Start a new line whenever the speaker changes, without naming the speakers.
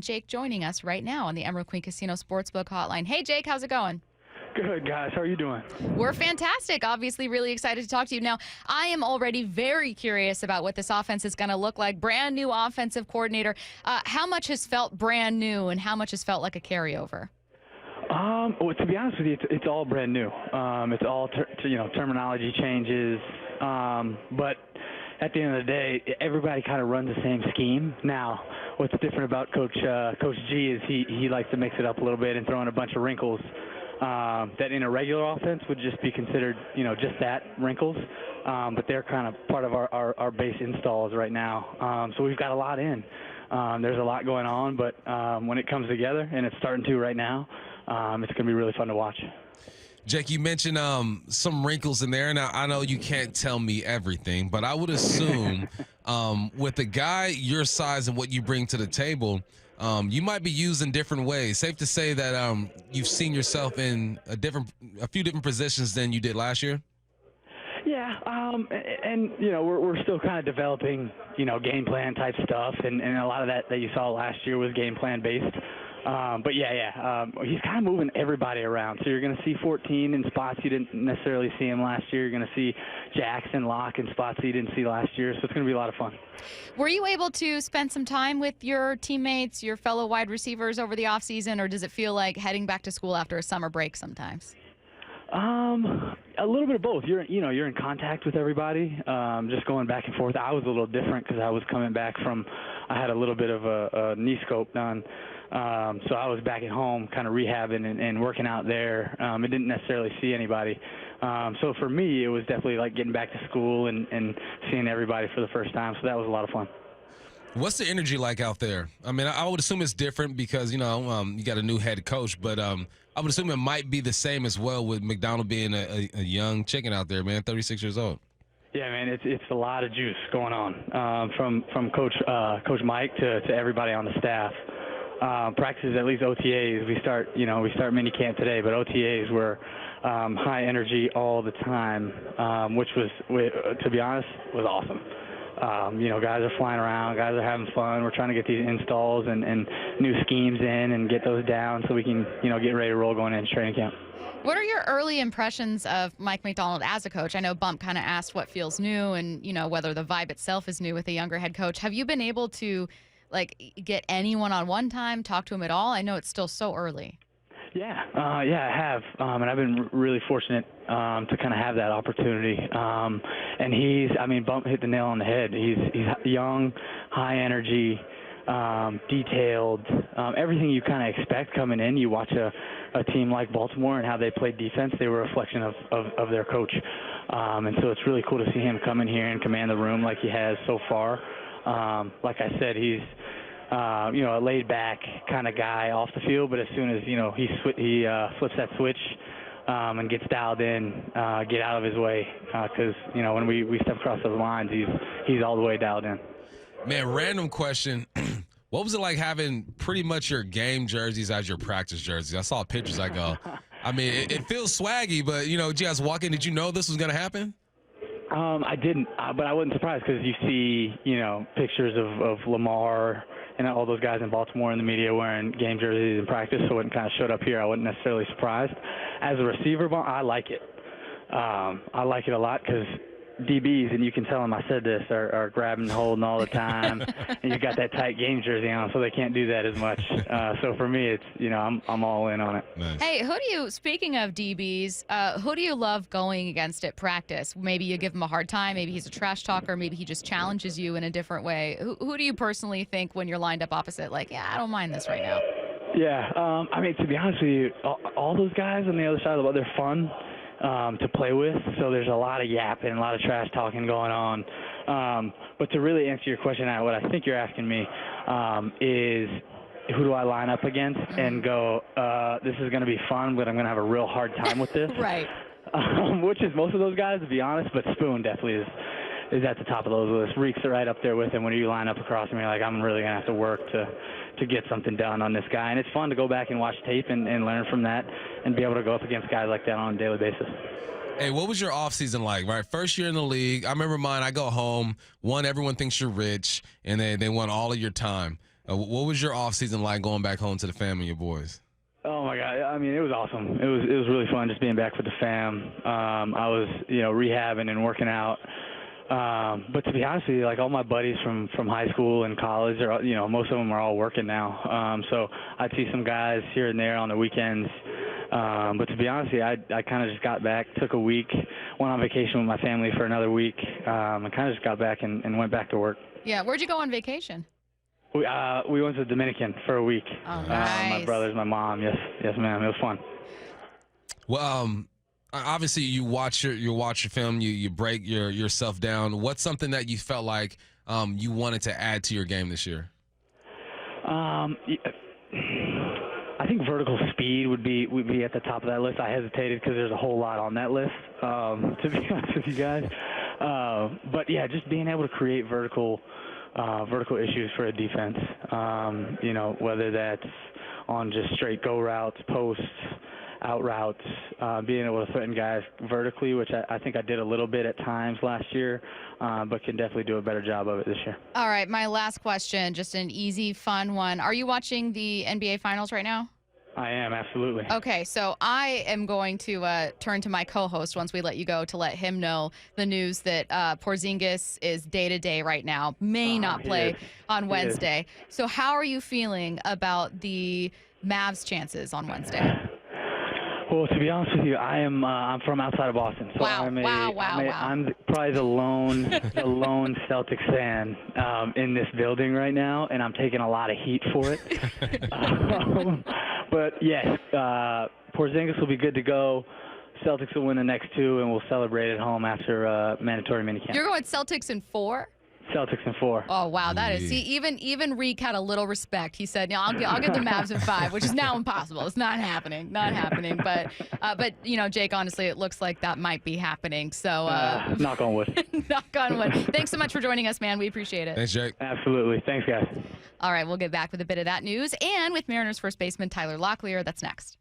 Jake joining us right now on the Emerald Queen Casino Sportsbook Hotline. Hey, Jake, how's it going?
Good, guys. How are you doing?
We're fantastic. Obviously, really excited to talk to you. Now, I am already very curious about what this offense is going to look like. Brand new offensive coordinator. How much has felt brand new and how much has felt like a carryover?
Well, to be honest with you, it's all brand new. It's all terminology changes, but at the end of the day, everybody kind of runs the same scheme. Now, what's different about Coach G is he likes to mix it up a little bit and throw in a bunch of wrinkles that in a regular offense would just be considered, just that, wrinkles. But they're kind of part of our base installs right now. So we've got a lot in. There's a lot going on, but when it comes together, and it's starting to right now, it's going to be really fun to watch.
Jake, you mentioned some wrinkles in there. Now, I know you can't tell me everything, but I would assume with a guy your size and what you bring to the table, you might be used in different ways. Safe to say that you've seen yourself in a few different positions than you did last year?
Yeah, and we're still kind of developing, game plan type stuff, and a lot of that you saw last year was game plan based. But he's kind of moving everybody around. So you're going to see 14 in spots you didn't necessarily see him last year. You're going to see Jackson Locke in spots you didn't see last year. So it's going to be a lot of fun.
Were you able to spend some time with your teammates, your fellow wide receivers over the offseason, or does it feel like heading back to school after a summer break sometimes?
A little bit of both. You're in contact with everybody, just going back and forth. I was a little different because I was coming back I had a little bit of a knee scope done. So I was back at home kind of rehabbing and working out there. I didn't necessarily see anybody. So for me, it was definitely like getting back to school and seeing everybody for the first time. So that was a lot of fun.
What's the energy like out there? I mean, I would assume it's different because, you got a new head coach, but I would assume it might be the same as well with McDonald being a young chicken out there, man, 36 years old.
Yeah, man, it's a lot of juice going on from Coach Mike to everybody on the staff. Practices, at least OTAs, we start mini camp today, but OTAs were high energy all the time, which was, to be honest, was awesome. Guys are flying around, guys are having fun. We're trying to get these installs and new schemes in and get those down so we can, get ready to roll going into training camp.
What are your early impressions of Mike McDonald as a coach? I know Bump kind of asked what feels new and, whether the vibe itself is new with a younger head coach. Have you been able to, get anyone on one time, talk to him at all? I know it's still so early.
Yeah, I have, and I've been really fortunate to kind of have that opportunity. And Bump hit the nail on the head. He's young, high energy, detailed, everything you kind of expect coming in. You watch a team like Baltimore and how they played defense. They were a reflection of their coach. And so it's really cool to see him come in here and command the room like he has so far. Like I said, he's a laid-back kind of guy off the field, but as soon as he flips that switch and gets dialed in, get out of his way, because when we step across those lines, he's all the way dialed in.
Man, random question. What was it like having pretty much your game jerseys as your practice jerseys? I saw pictures. I go, it feels swaggy, but did you guys walk in? Did you know this was going to happen?
I didn't, but I wasn't surprised because you see, pictures of Lamar and all those guys in Baltimore in the media wearing game jerseys in practice, so when it kind of showed up here, I wasn't necessarily surprised. As a receiver, I like it. I like it a lot because DBs, and you can tell them I said this, are grabbing and holding all the time, and you got that tight game jersey on, so they can't do that as much. So for me, it's I'm all in on it.
Nice. Hey, speaking of DBs, who do you love going against at practice? Maybe you give him a hard time, maybe he's a trash talker, maybe he just challenges you in a different way. Who do you personally think when you're lined up opposite? Like, yeah, I don't mind this right now.
Yeah, to be honest with you, all those guys on the other side of the ball, they're fun to play with, so there's a lot of yapping, a lot of trash talking going on. But to really answer your question, what I think you're asking me is who do I line up against and go, this is going to be fun, but I'm going to have a real hard time with this.
Right.
Which is most of those guys, to be honest, but Spoon definitely is at the top of those lists. Reeks are right up there with him. When you line up across him, you're like, I'm really going to have to work to get something done on this guy. And it's fun to go back and watch tape and learn from that and be able to go up against guys like that on a daily basis.
Hey, what was your offseason like, right? First year in the league. I remember mine. I go home. One, everyone thinks you're rich, and they want all of your time. What was your off season like going back home to the fam and your boys?
Oh my God! I mean, it was awesome. It was really fun just being back with the fam. I was rehabbing and working out. But to be honest with you, like all my buddies from high school and college, are most of them are all working now. So I'd see some guys here and there on the weekends. But to be honest with you, I kind of just got back, took a week, went on vacation with my family for another week, and kind of just got back and went back to work.
Yeah, where'd you go on vacation?
We went to the Dominican for a week.
Oh, nice.
My brothers, my mom. Yes, ma'am. It was fun.
Well, obviously you watch your film, you break yourself down. What's something that you felt like you wanted to add to your game this year?
I think vertical speed would be at the top of that list. I hesitated because there's a whole lot on that list, to be honest with you guys. But yeah, just being able to create vertical issues for a defense. Whether that's on just straight go routes, posts, out routes, being able to threaten guys vertically, which I think I did a little bit at times last year, but can definitely do a better job of it this year.
All right, my last question, just an easy, fun one. Are you watching the NBA Finals right now?
I am, absolutely.
Okay, so I am going to turn to my co-host once we let you go to let him know the news that Porzingis is day-to-day right now, may not play on Wednesday. So how are you feeling about the Mavs' chances on Wednesday?
Well, to be honest with you, I'm from outside of Boston, so I'm probably the lone Celtics fan in this building right now, and I'm taking a lot of heat for it. But yes, Porzingis will be good to go. Celtics will win the next two, and we'll celebrate at home after mandatory minicamp.
You're going Celtics in 4?
Celtics in 4.
Oh wow, that is. See, even Reek had a little respect. He said, "Yeah, I'll get the Mavs in 5," which is now impossible. It's not happening. But Jake, honestly, it looks like that might be happening. So
knock on wood.
Knock on wood. Thanks so much for joining us, man. We appreciate it.
Thanks, Jake.
Absolutely. Thanks, guys.
All right, we'll get back with a bit of that news and with Mariners first baseman Tyler Locklear. That's next.